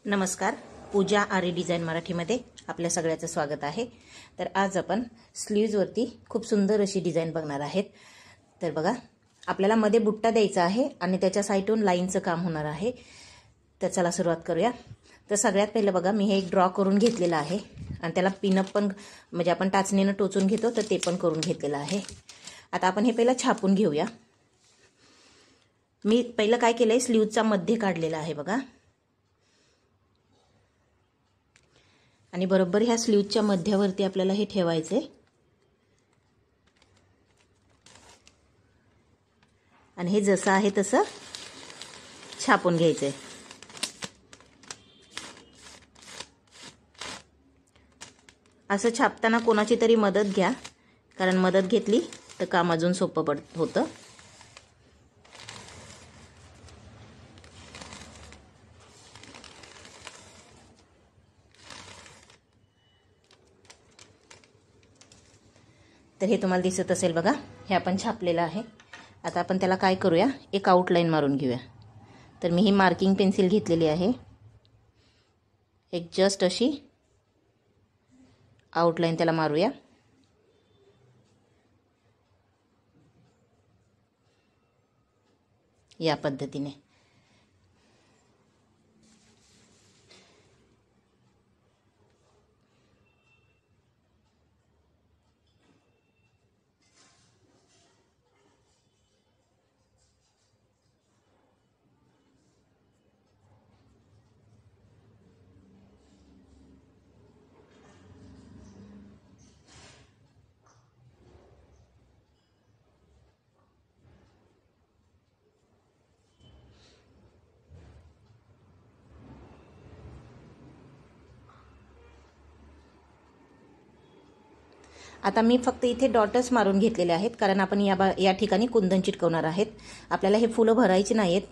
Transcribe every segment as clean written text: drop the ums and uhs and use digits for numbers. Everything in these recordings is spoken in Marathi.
नमस्कार. पूजा आरी डिझाइन मराठीमध्ये आपल्या सगळ्याचं स्वागत आहे. तर आज आपण स्लीव्जवरती खूप सुंदर अशी डिझाइन बघणार आहेत. तर बघा, आपल्याला मध्ये बुट्टा द्यायचा आहे आणि त्याच्या साईडून लाईनचं काम होणार आहे. तर चला सुरुवात करूया. तर सगळ्यात पहिलं बघा, मी हे एक ड्रॉ करून घेतलेलं आहे आणि त्याला पिनअप पण म्हणजे आपण टाचणीनं टोचून घेतो तर ते पण करून घेतलेलं आहे. आता आपण हे पहिलं छापून घेऊया. मी पहिलं काय केलंय, स्लीव्जचा मध्ये काढलेला आहे बघा, आणि बरोबर ह्या स्लीव्जच्या मध्यावरती आपल्याला हे ठेवायचे आणि हे जसं आहे तसं छापून घ्यायचे. असं छापताना कोणाची तरी मदत घ्या, कारण मदत घेतली तर काम अजून सोपं होतं. तर हे तुम्हाला दिसत असेल बघा, हे आपण छापलेलं आहे. आता आपण त्याला काय करूया, एक आउटलाईन मारून घेऊया. तर मी ही मार्किंग पेन्सिल घेतलेली आहे. एक जस्ट अशी आउटलाईन त्याला मारूया. या पद्धतीने. आता मी फक्त इथे डॉटच मारून घेतलेले आहेत, कारण आपण या ठिकाणी कुंदन चिटकवणार आहेत. आपल्याला हे फुलं भरायची नाहीत.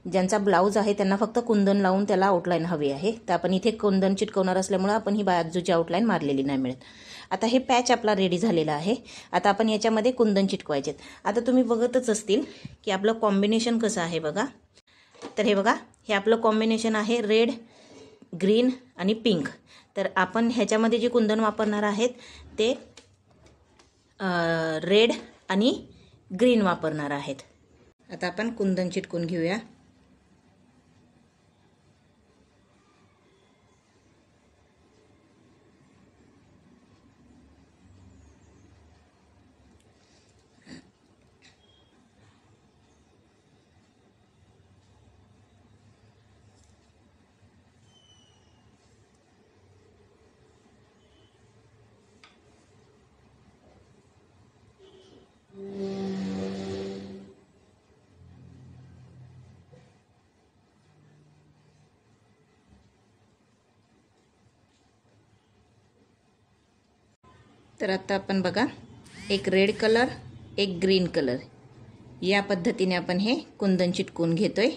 ज्यांचा ब्लाऊज आहे त्यांना फक्त कुंदन लावून त्याला आउटलाईन हवी आहे. तर आपण इथे कुंदन चिटकवणार असल्यामुळे आपण ही बाजूची आउटलाईन मारलेली नाही मिळत. आता हे पॅच आपला रेडी झालेला आहे. आता आपण याच्यामध्ये कुंदन चिटकवायचे. आता तुम्ही बघतच असतील की आपलं कॉम्बिनेशन कसं आहे बघा. तर हे बघा, हे आपलं कॉम्बिनेशन आहे रेड, ग्रीन आणि पिंक. तर आपण ह्याच्यामध्ये जे कुंदन वापरणार आहेत ते रेड आणि ग्रीन वापरणार आहेत. आता आपण कुंदन चिटकून घेऊया. तर आता आपण बघा, एक रेड कलर, एक ग्रीन कलर, या पद्धतीने आपण हे कुंदन चिटकून घेतोय.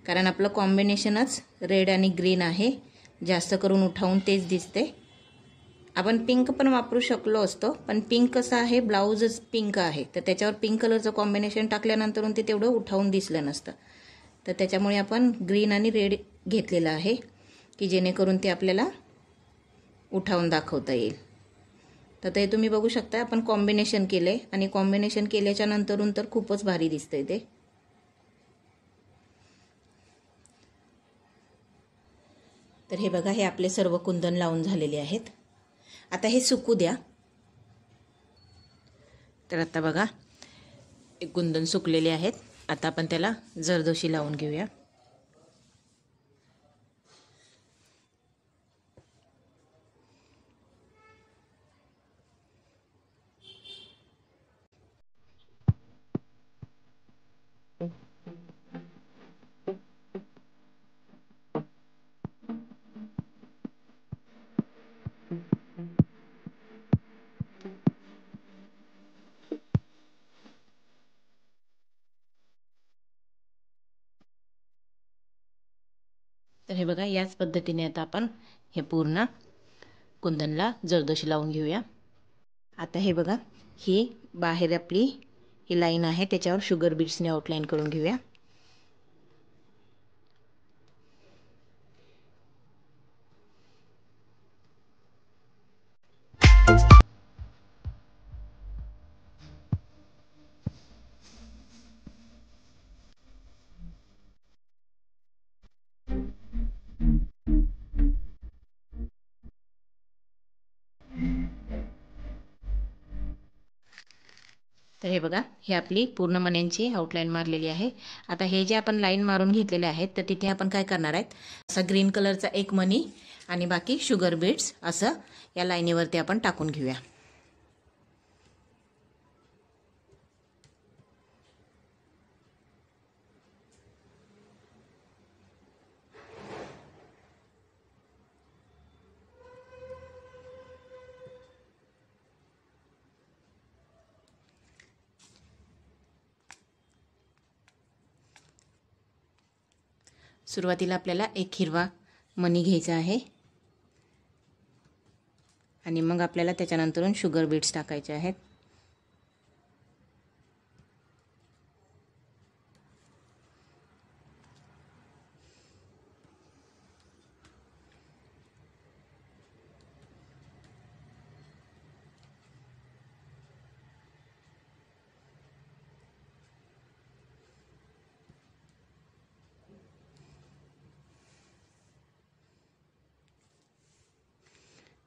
कारण आपलं कॉम्बिनेशनच रेड आणि ग्रीन आहे. जास्त करून उठावून तेच दिसते. आपण पिंक पण वापरू शकलो असतो, पण पिंक कसं आहे, ब्लाऊजच पिंक आहे, तर त्याच्यावर पिंक कलरचं कॉम्बिनेशन टाकल्यानंतर ते तेवढं उठावून दिसलं नसतं. तर त्याच्यामुळे आपण ग्रीन आणि रेड घेतलेलं आहे की जेणेकरून ते आपल्याला उठावून दाखवता येईल. तर ते तुम्ही बघू शकता, आपण कॉम्बिनेशन केलंय आणि कॉम्बिनेशन केल्याच्या नंतरून तर खूपच भारी दिसतंय ते. तर हे बघा, हे आपले सर्व कुंदन लावून झालेले आहेत. आता हे सुकू द्या. तर आता बघा, एक कुंदन सुकलेले आहेत. आता आपण त्याला जरदोशी लावून घेऊया. तर हे बघा, याच पद्धतीने आता आपण हे पूर्ण कुंदनला जरदोशी लावून घेऊया. आता हे बघा, ही बाहेर आपली ही लाईन आहे, त्याच्यावर शुगर बीट्सने आउटलाईन करून घेऊया. तर हे बघा, हे आपली पूर्ण मण्यांची आउटलाईन मारलेली आहे. आता हे जे आपण लाईन मारून घेतलेले आहेत, तर तिथे आपण काय करणार आहेत, असा ग्रीन कलरचा एक मणी आणि बाकी शुगर बीड्स असं या लाईनीवरती आपण टाकून घेऊया. सुरुवातीला आपल्याला एक हिरवा मणी घ्यायचा आहे आणि मग आपल्याला त्याच्यानंतरून शुगर बीट्स टाकायचे आहेत.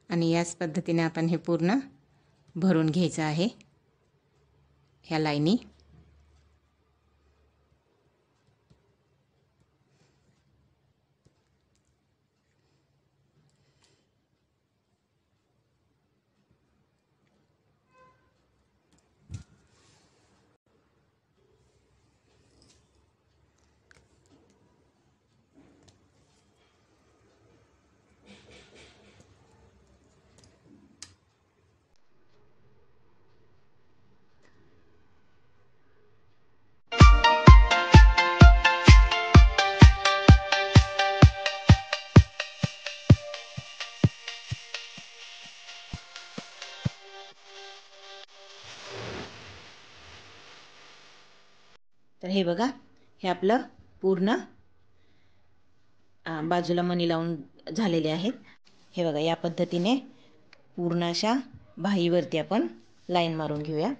आणि याच पद्धतीने आपण हे पूर्ण भरून घ्यायचं आहे ह्या लाईनी. तर हे बघा, हे आपलं पूर्ण बाजूला मणी लावून झालेले आहेत. हे बघा, या पद्धतीने पूर्ण अशा बाहीवरती आपण लाईन मारून घेऊया.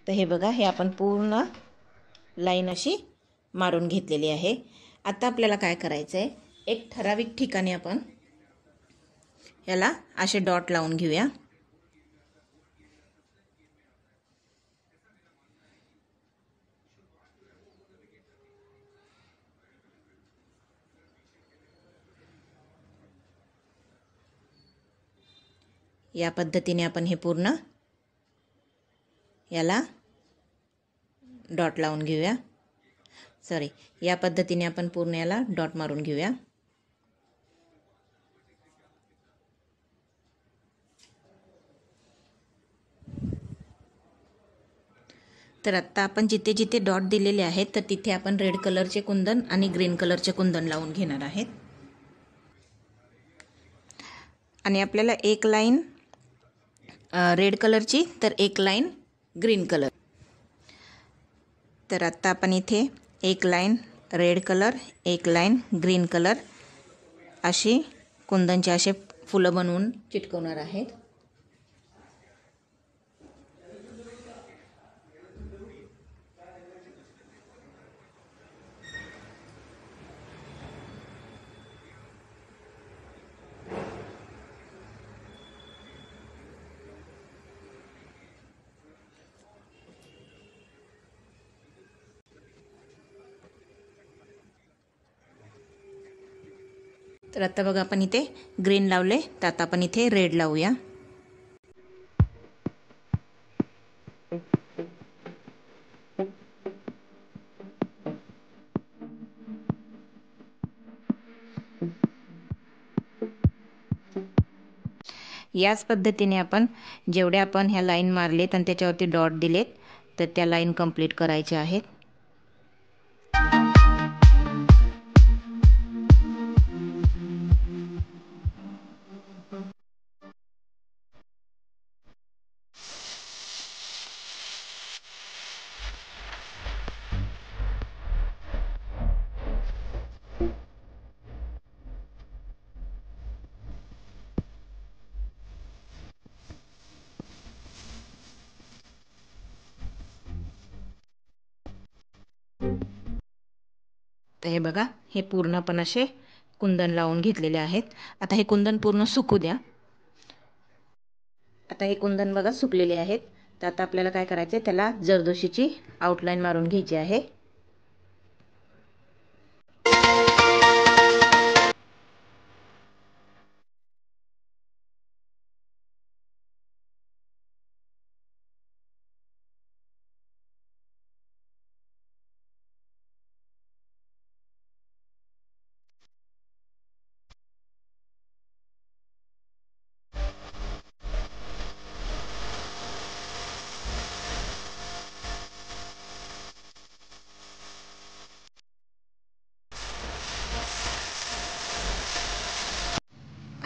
तर हे बघा, हे आपण पूर्ण लाईन अशी मारून घेतलेली आहे. आता आपल्याला काय करायचं आहे, एक ठराविक ठिकाणी आपण याला असे डॉट लावून घेऊया. या पद्धतीने आपण हे पूर्ण याला डॉट लावून घेऊया. या पद्धतीने आपण पूर्ण याला डॉट मारून घेऊया. तर आत्ता आपण जिथे जिथे डॉट दिलेले आहेत, तर तिथे आपण रेड कलरचे कुंदन आणि ग्रीन कलरचे कुंदन लावून घेणार आहेत. आणि आपल्याला एक लाईन रेड कलरची, तर एक लाईन ग्रीन कलर. तर आत्ता आपण इथे एक लाईन रेड कलर, एक लाईन ग्रीन कलर अशी कुंदनचे असे फुलं बनवून चिटकवणार आहेत. तर आता बघा, आपण इथे ग्रीन लावले, तर आता आपण इथे रेड लावूया. याच पद्धतीने आपण जेवढे आपण ह्या लाईन मारलेत आणि त्याच्यावरती डॉट दिलेत, तर त्या लाईन कंप्लीट करायच्या आहेत. तर हे बघा, हे पूर्ण पण असे कुंदन लावून घेतलेले आहेत. आता हे कुंदन पूर्ण सुकू द्या. आता हे कुंदन बघा सुकलेले आहेत. तर आता आपल्याला काय करायचं आहे, त्याला जरदोशीची आउटलाईन मारून घ्यायची आहे.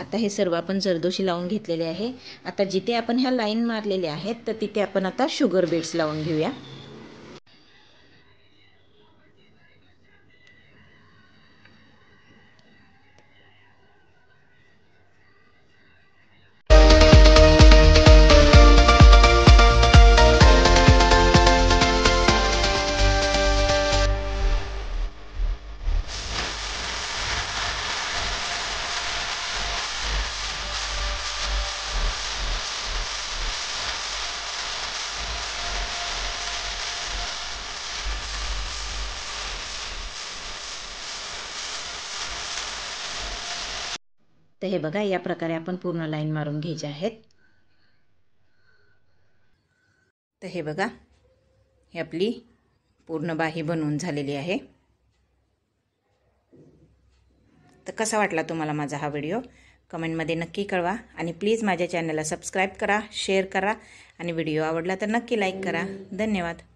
आता हे सर्व आपण जरदोशी लावून घेतलेले आहे. आता जिथे आपण ह्या लाईन मारलेल्या आहेत, तर तिथे आपण आता शुगर बीड्स लावून घेऊया. तर हे बघा, या प्रकारे आपण पूर्ण लाईन मारून घ्यायचे आहेत. तर हे बघा, ही आपली पूर्ण बाही बनवून झालेली आहे. तर कसा वाटला तुम्हाला माझा हा व्हिडिओ, कमेंटमध्ये नक्की कळवा. आणि प्लीज माझ्या चॅनलला सबस्क्राईब करा, शेअर करा आणि व्हिडिओ आवडला तर नक्की लाईक करा. धन्यवाद.